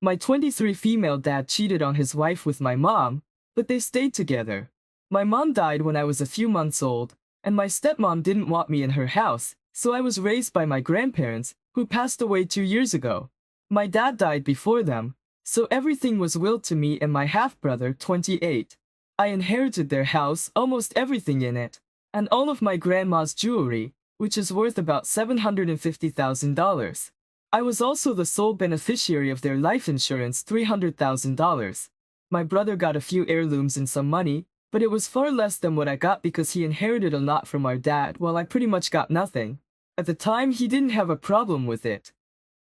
My 23 female dad cheated on his wife with my mom, but they stayed together. My mom died when I was a few months old, and my stepmom didn't want me in her house, so I was raised by my grandparents, who passed away 2 years ago. My dad died before them, so everything was willed to me and my half-brother, 28. I inherited their house, almost everything in it, and all of my grandma's jewelry, which is worth about $750,000. I was also the sole beneficiary of their life insurance, $300,000. My brother got a few heirlooms and some money, but it was far less than what I got because he inherited a lot from our dad while I pretty much got nothing. At the time, he didn't have a problem with it.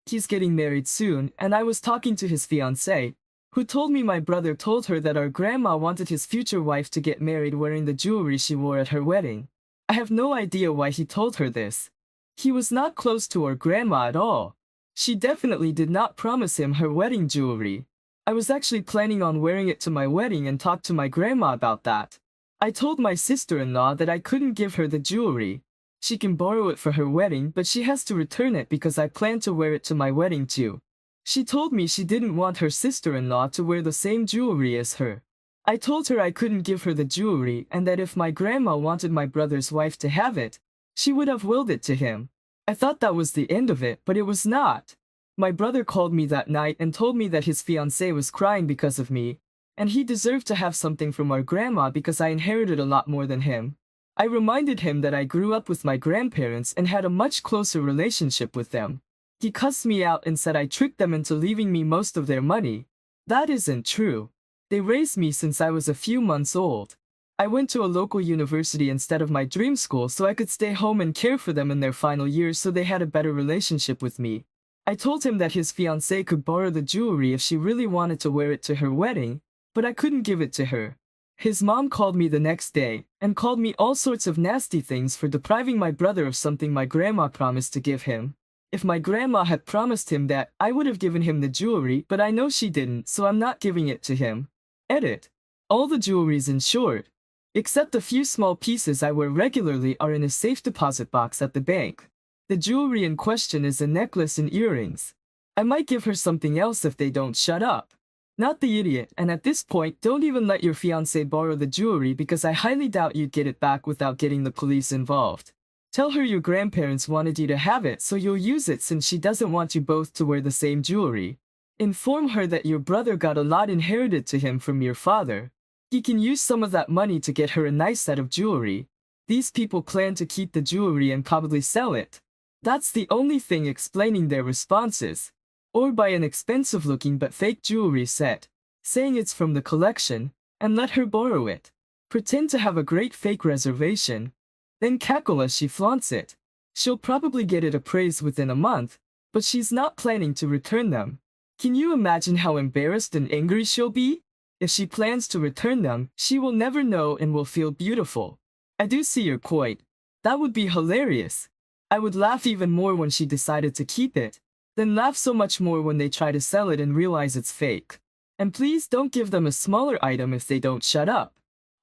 He's getting married soon, and I was talking to his fiancée, who told me my brother told her that our grandma wanted his future wife to get married wearing the jewelry she wore at her wedding. I have no idea why he told her this. He was not close to our grandma at all. She definitely did not promise him her wedding jewelry. I was actually planning on wearing it to my wedding and talked to my grandma about that. I told my sister-in-law that I couldn't give her the jewelry. She can borrow it for her wedding, but she has to return it because I plan to wear it to my wedding too. She told me she didn't want her sister-in-law to wear the same jewelry as her. I told her I couldn't give her the jewelry and that if my grandma wanted my brother's wife to have it, she would have willed it to him. I thought that was the end of it, but it was not. My brother called me that night and told me that his fiancée was crying because of me, and he deserved to have something from our grandma because I inherited a lot more than him. I reminded him that I grew up with my grandparents and had a much closer relationship with them. He cussed me out and said I tricked them into leaving me most of their money. That isn't true. They raised me since I was a few months old. I went to a local university instead of my dream school so I could stay home and care for them in their final years so they had a better relationship with me. I told him that his fiancée could borrow the jewelry if she really wanted to wear it to her wedding, but I couldn't give it to her. His mom called me the next day and called me all sorts of nasty things for depriving my brother of something my grandma promised to give him. If my grandma had promised him that, I would have given him the jewelry, but I know she didn't, so I'm not giving it to him. Edit. All the jewelry's insured. Except a few small pieces I wear regularly are in a safe deposit box at the bank. The jewelry in question is a necklace and earrings. I might give her something else if they don't shut up. Not the idiot, and at this point, don't even let your fiancé borrow the jewelry because I highly doubt you'd get it back without getting the police involved. Tell her your grandparents wanted you to have it so you'll use it since she doesn't want you both to wear the same jewelry. Inform her that your brother got a lot inherited to him from your father. He can use some of that money to get her a nice set of jewelry. These people plan to keep the jewelry and probably sell it. That's the only thing explaining their responses. Or buy an expensive-looking but fake jewelry set, saying it's from the collection, and let her borrow it. Pretend to have a great fake reservation. Then cackle as she flaunts it. She'll probably get it appraised within a month, but she's not planning to return them. Can you imagine how embarrassed and angry she'll be? If she plans to return them, she will never know and will feel beautiful. I do see your point. That would be hilarious. I would laugh even more when she decided to keep it, then laugh so much more when they try to sell it and realize it's fake. And please don't give them a smaller item if they don't shut up.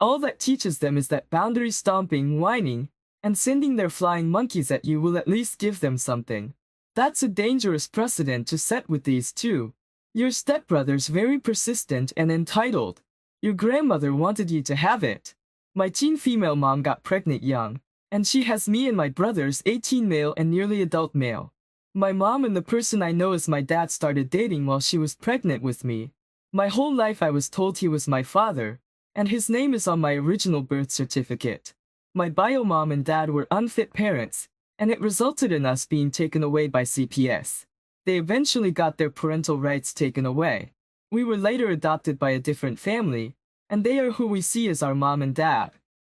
All that teaches them is that boundary stomping, whining, and sending their flying monkeys at you will at least give them something. That's a dangerous precedent to set with these two. Your stepbrother's very persistent and entitled. Your grandmother wanted you to have it. My teen female mom got pregnant young, and she has me and my brothers, 18 male and nearly adult male. My mom and the person I know as my dad started dating while she was pregnant with me. My whole life I was told he was my father, and his name is on my original birth certificate. My bio mom and dad were unfit parents, and it resulted in us being taken away by CPS. They eventually got their parental rights taken away. We were later adopted by a different family, and they are who we see as our mom and dad.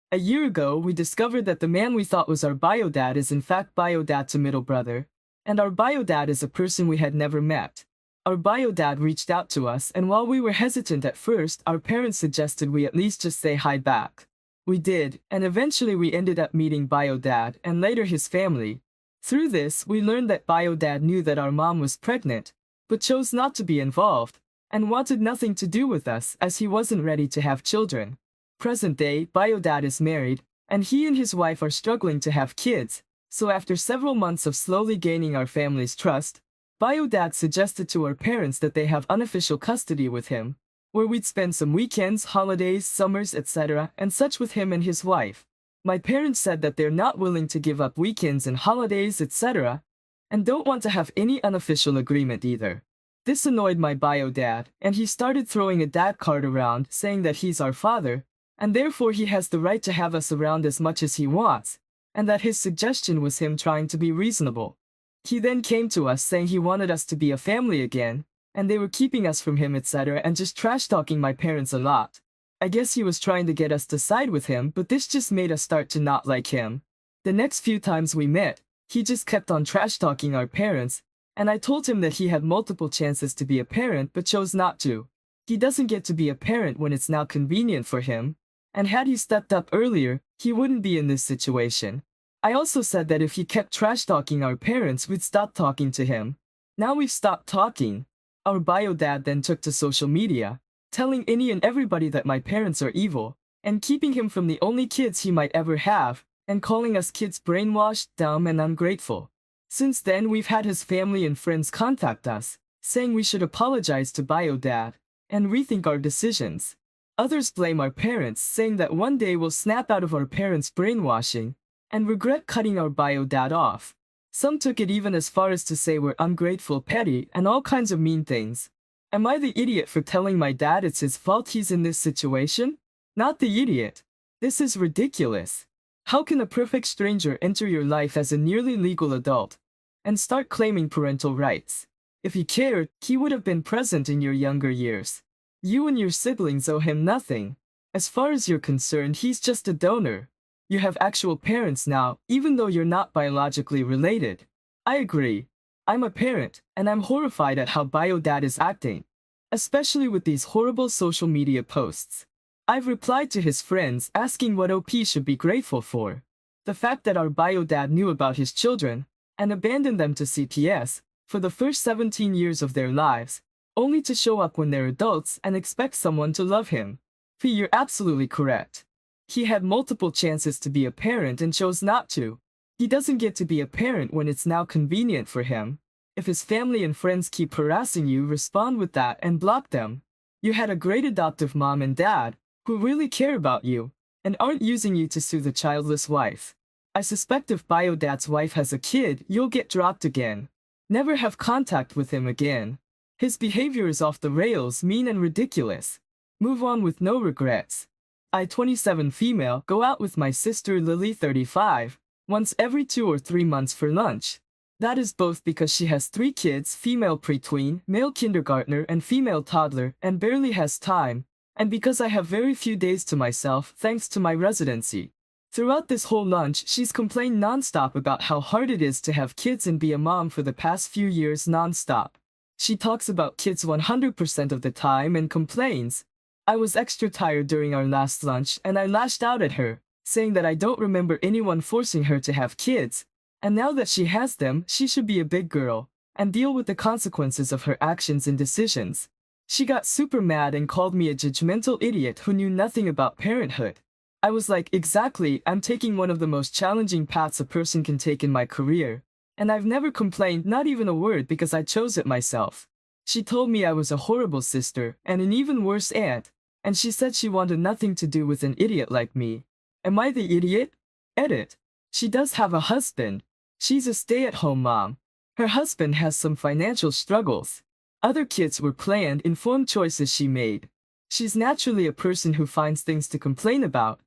A year ago, we discovered that the man we thought was our bio dad is in fact bio dad to middle brother, and our bio dad is a person we had never met. Our bio dad reached out to us, and while we were hesitant at first, our parents suggested we at least just say hi back. We did, and eventually we ended up meeting bio dad and later his family. Through this, we learned that bio dad knew that our mom was pregnant, but chose not to be involved, and wanted nothing to do with us as he wasn't ready to have children. Present day, bio dad is married, and he and his wife are struggling to have kids, so after several months of slowly gaining our family's trust, Bio dad suggested to our parents that they have unofficial custody with him, where we'd spend some weekends, holidays, summers, etc., and such with him and his wife. My parents said that they're not willing to give up weekends and holidays, etc., and don't want to have any unofficial agreement either. This annoyed my bio dad, and he started throwing a dad card around, saying that he's our father, and therefore he has the right to have us around as much as he wants, and that his suggestion was him trying to be reasonable. He then came to us saying he wanted us to be a family again, and they were keeping us from him, etc., and just trash-talking my parents a lot. I guess he was trying to get us to side with him, but this just made us start to not like him. The next few times we met, he just kept on trash-talking our parents, and I told him that he had multiple chances to be a parent but chose not to. He doesn't get to be a parent when it's now convenient for him, and had he stepped up earlier, he wouldn't be in this situation. I also said that if he kept trash-talking our parents, we'd stop talking to him. Now we've stopped talking. Our bio dad then took to social media, telling any and everybody that my parents are evil, and keeping him from the only kids he might ever have, and calling us kids brainwashed, dumb, and ungrateful. Since then, we've had his family and friends contact us, saying we should apologize to bio dad, and rethink our decisions. Others blame our parents, saying that one day we'll snap out of our parents' brainwashing, and regret cutting our bio dad off. Some took it even as far as to say we're ungrateful, petty, and all kinds of mean things. Am I the idiot for telling my dad it's his fault he's in this situation? Not the idiot. This is ridiculous. How can a perfect stranger enter your life as a nearly legal adult and start claiming parental rights? If he cared, he would have been present in your younger years. You and your siblings owe him nothing. As far as you're concerned, he's just a donor. You have actual parents now, even though you're not biologically related. I agree. I'm a parent, and I'm horrified at how bio dad is acting, especially with these horrible social media posts. I've replied to his friends asking what OP should be grateful for. The fact that our bio dad knew about his children and abandoned them to CPS for the first 17 years of their lives, only to show up when they're adults and expect someone to love him. P, you're absolutely correct. He had multiple chances to be a parent and chose not to. He doesn't get to be a parent when it's now convenient for him. If his family and friends keep harassing you, respond with that and block them. You had a great adoptive mom and dad who really care about you and aren't using you to sue the childless wife. I suspect if bio dad's wife has a kid, you'll get dropped again. Never have contact with him again. His behavior is off the rails, mean and ridiculous. Move on with no regrets. I, 27 female, go out with my sister Lily, 35, once every 2 or 3 months for lunch. That is both because she has 3 kids, female pretween, male kindergartner, and female toddler, and barely has time, and because I have very few days to myself thanks to my residency. Throughout this whole lunch, she's complained nonstop about how hard it is to have kids and be a mom for the past few years nonstop. She talks about kids 100% of the time and complains. I was extra tired during our last lunch and I lashed out at her, saying that I don't remember anyone forcing her to have kids, and now that she has them, she should be a big girl and deal with the consequences of her actions and decisions. She got super mad and called me a judgmental idiot who knew nothing about parenthood. I was like, exactly, I'm taking one of the most challenging paths a person can take in my career, and I've never complained, not even a word, because I chose it myself. She told me I was a horrible sister and an even worse aunt, and she said she wanted nothing to do with an idiot like me. Am I the idiot? Edit. She does have a husband. She's a stay-at-home mom. Her husband has some financial struggles. Other kids were planned, informed choices she made. She's naturally a person who finds things to complain about,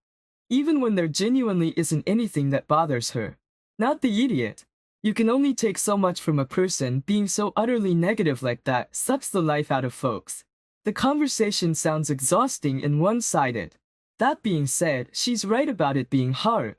even when there genuinely isn't anything that bothers her. Not the idiot. You can only take so much from a person. Being so utterly negative like that sucks the life out of folks. The conversation sounds exhausting and one-sided. That being said, she's right about it being hard.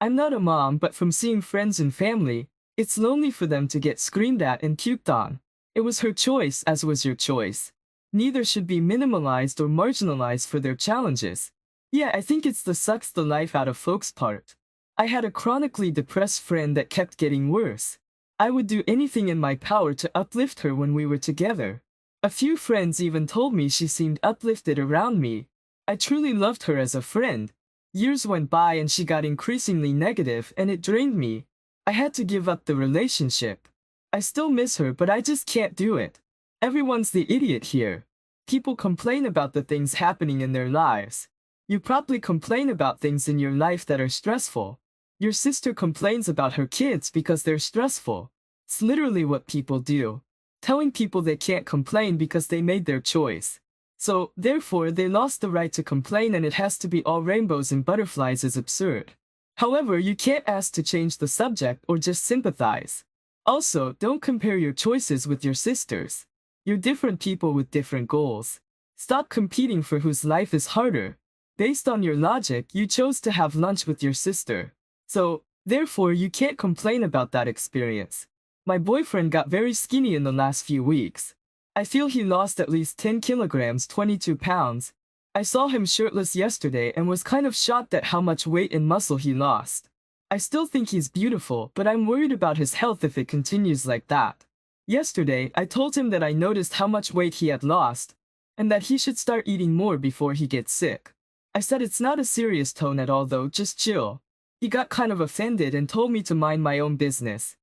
I'm not a mom, but from seeing friends and family, it's lonely for them to get screamed at and puked on. It was her choice, as was your choice. Neither should be minimalized or marginalized for their challenges. Yeah, I think it's the sucks the life out of folks part. I had a chronically depressed friend that kept getting worse. I would do anything in my power to uplift her when we were together. A few friends even told me she seemed uplifted around me. I truly loved her as a friend. Years went by and she got increasingly negative and it drained me. I had to give up the relationship. I still miss her, but I just can't do it. Everyone's the idiot here. People complain about the things happening in their lives. You probably complain about things in your life that are stressful. Your sister complains about her kids because they're stressful. It's literally what people do. Telling people they can't complain because they made their choice. So, therefore, they lost the right to complain, and it has to be all rainbows and butterflies is absurd. However, you can't ask to change the subject or just sympathize. Also, don't compare your choices with your sister's. You're different people with different goals. Stop competing for whose life is harder. Based on your logic, you chose to have lunch with your sister. So, therefore, you can't complain about that experience. My boyfriend got very skinny in the last few weeks. I feel he lost at least 10 kilograms, 22 pounds. I saw him shirtless yesterday and was kind of shocked at how much weight and muscle he lost. I still think he's beautiful, but I'm worried about his health if it continues like that. Yesterday, I told him that I noticed how much weight he had lost, and that he should start eating more before he gets sick. I said it's not a serious tone at all though, just chill. He got kind of offended and told me to mind my own business.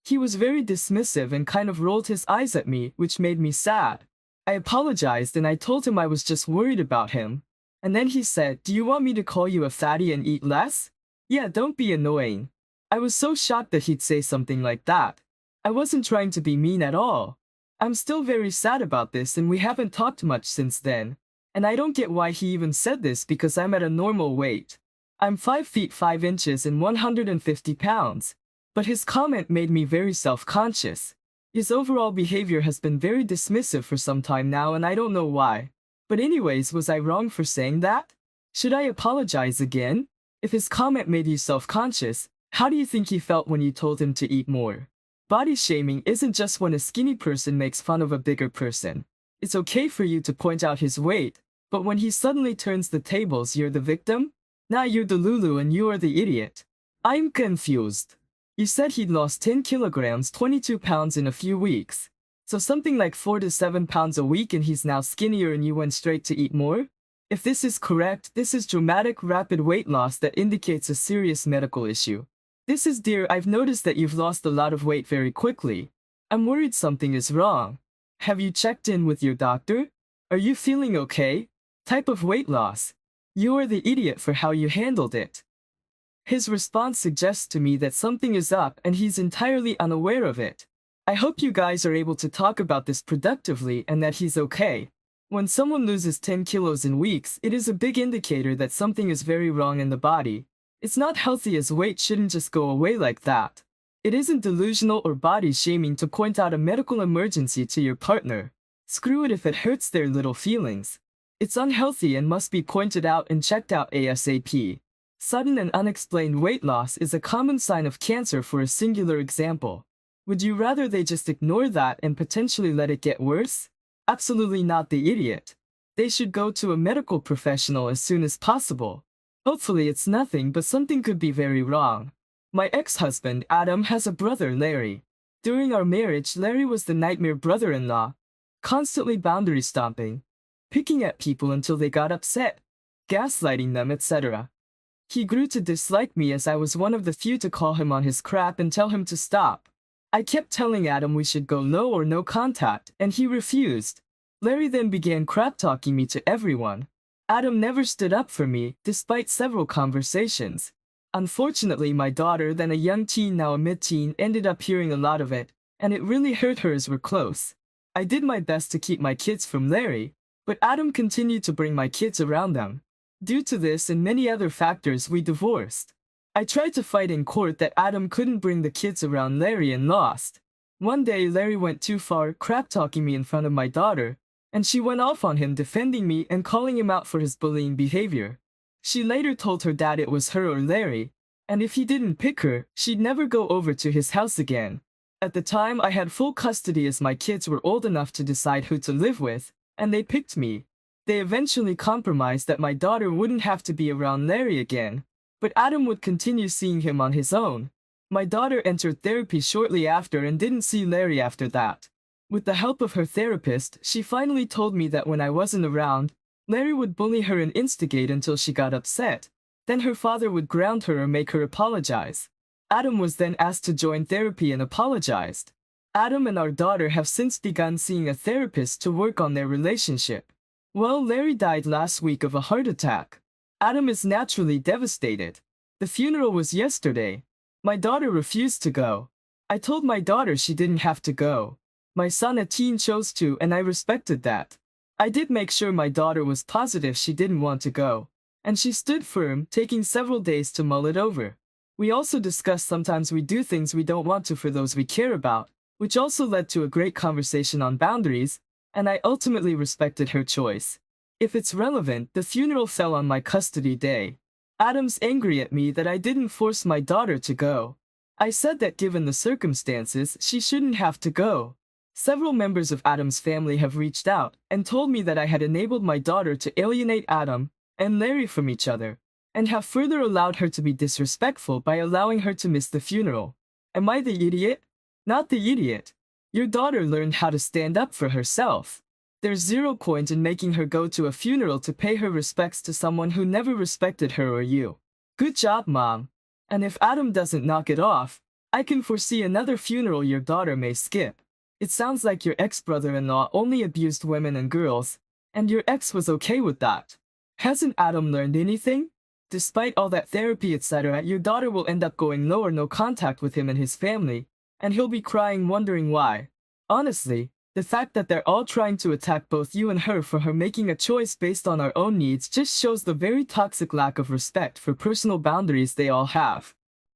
He was very dismissive and kind of rolled his eyes at me, which made me sad. I apologized and I told him I was just worried about him. And then he said, "Do you want me to call you a fatty and eat less?" Yeah, don't be annoying. I was so shocked that he'd say something like that. I wasn't trying to be mean at all. I'm still very sad about this and we haven't talked much since then. And I don't get why he even said this because I'm at a normal weight. I'm 5 feet 5 inches and 150 pounds. But his comment made me very self-conscious. His overall behavior has been very dismissive for some time now and I don't know why. But anyways, was I wrong for saying that? Should I apologize again? If his comment made you self-conscious, how do you think he felt when you told him to eat more? Body shaming isn't just when a skinny person makes fun of a bigger person. It's okay for you to point out his weight, but when he suddenly turns the tables, you're the victim? Now you're the Lulu and you are the idiot. I'm confused. You said he'd lost 10 kilograms, 22 pounds in a few weeks. So something like 4 to 7 pounds a week and he's now skinnier and you went straight to eat more? If this is correct, this is dramatic, rapid weight loss that indicates a serious medical issue. This is dear, I've noticed that you've lost a lot of weight very quickly. I'm worried something is wrong. Have you checked in with your doctor? Are you feeling okay? Type of weight loss. You are the idiot for how you handled it. His response suggests to me that something is up and he's entirely unaware of it. I hope you guys are able to talk about this productively and that he's okay. When someone loses 10 kilos in weeks, it is a big indicator that something is very wrong in the body. It's not healthy as weight shouldn't just go away like that. It isn't delusional or body shaming to point out a medical emergency to your partner. Screw it if it hurts their little feelings. It's unhealthy and must be pointed out and checked out ASAP. Sudden and unexplained weight loss is a common sign of cancer for a singular example. Would you rather they just ignore that and potentially let it get worse? Absolutely not, the idiot. They should go to a medical professional as soon as possible. Hopefully it's nothing, but something could be very wrong. My ex-husband, Adam, has a brother, Larry. During our marriage, Larry was the nightmare brother-in-law. Constantly boundary stomping. Picking at people until they got upset. Gaslighting them, etc. He grew to dislike me as I was one of the few to call him on his crap and tell him to stop. I kept telling Adam we should go low or no contact, and he refused. Larry then began crap-talking me to everyone. Adam never stood up for me, despite several conversations. Unfortunately, my daughter, then a young teen now a mid-teen, ended up hearing a lot of it, and it really hurt her as we're close. I did my best to keep my kids from Larry, but Adam continued to bring my kids around them. Due to this and many other factors, we divorced. I tried to fight in court that Adam couldn't bring the kids around Larry and lost. One day, Larry went too far, crap-talking me in front of my daughter, and she went off on him, defending me and calling him out for his bullying behavior. She later told her dad it was her or Larry, and if he didn't pick her, she'd never go over to his house again. At the time, I had full custody as my kids were old enough to decide who to live with, and they picked me. They eventually compromised that my daughter wouldn't have to be around Larry again, but Adam would continue seeing him on his own. My daughter entered therapy shortly after and didn't see Larry after that. With the help of her therapist, she finally told me that when I wasn't around, Larry would bully her and instigate until she got upset. Then her father would ground her or make her apologize. Adam was then asked to join therapy and apologized. Adam and our daughter have since begun seeing a therapist to work on their relationship. Well, Larry died last week of a heart attack. Adam is naturally devastated. The funeral was yesterday. My daughter refused to go. I told my daughter she didn't have to go. My son, a teen, chose to, and I respected that. I did make sure my daughter was positive she didn't want to go, and she stood firm, taking several days to mull it over. We also discussed sometimes we do things we don't want to for those we care about, which also led to a great conversation on boundaries, and I ultimately respected her choice. If it's relevant, the funeral fell on my custody day. Adam's angry at me that I didn't force my daughter to go. I said that given the circumstances, she shouldn't have to go. Several members of Adam's family have reached out and told me that I had enabled my daughter to alienate Adam and Larry from each other, and have further allowed her to be disrespectful by allowing her to miss the funeral. Am I the idiot? Not the idiot. Your daughter learned how to stand up for herself. There's zero point in making her go to a funeral to pay her respects to someone who never respected her or you. Good job, Mom. And if Adam doesn't knock it off, I can foresee another funeral your daughter may skip. It sounds like your ex-brother-in-law only abused women and girls, and your ex was okay with that. Hasn't Adam learned anything? Despite all that therapy etc., your daughter will end up going no or no contact with him and his family, and he'll be crying wondering why. Honestly, the fact that they're all trying to attack both you and her for her making a choice based on our own needs just shows the very toxic lack of respect for personal boundaries they all have.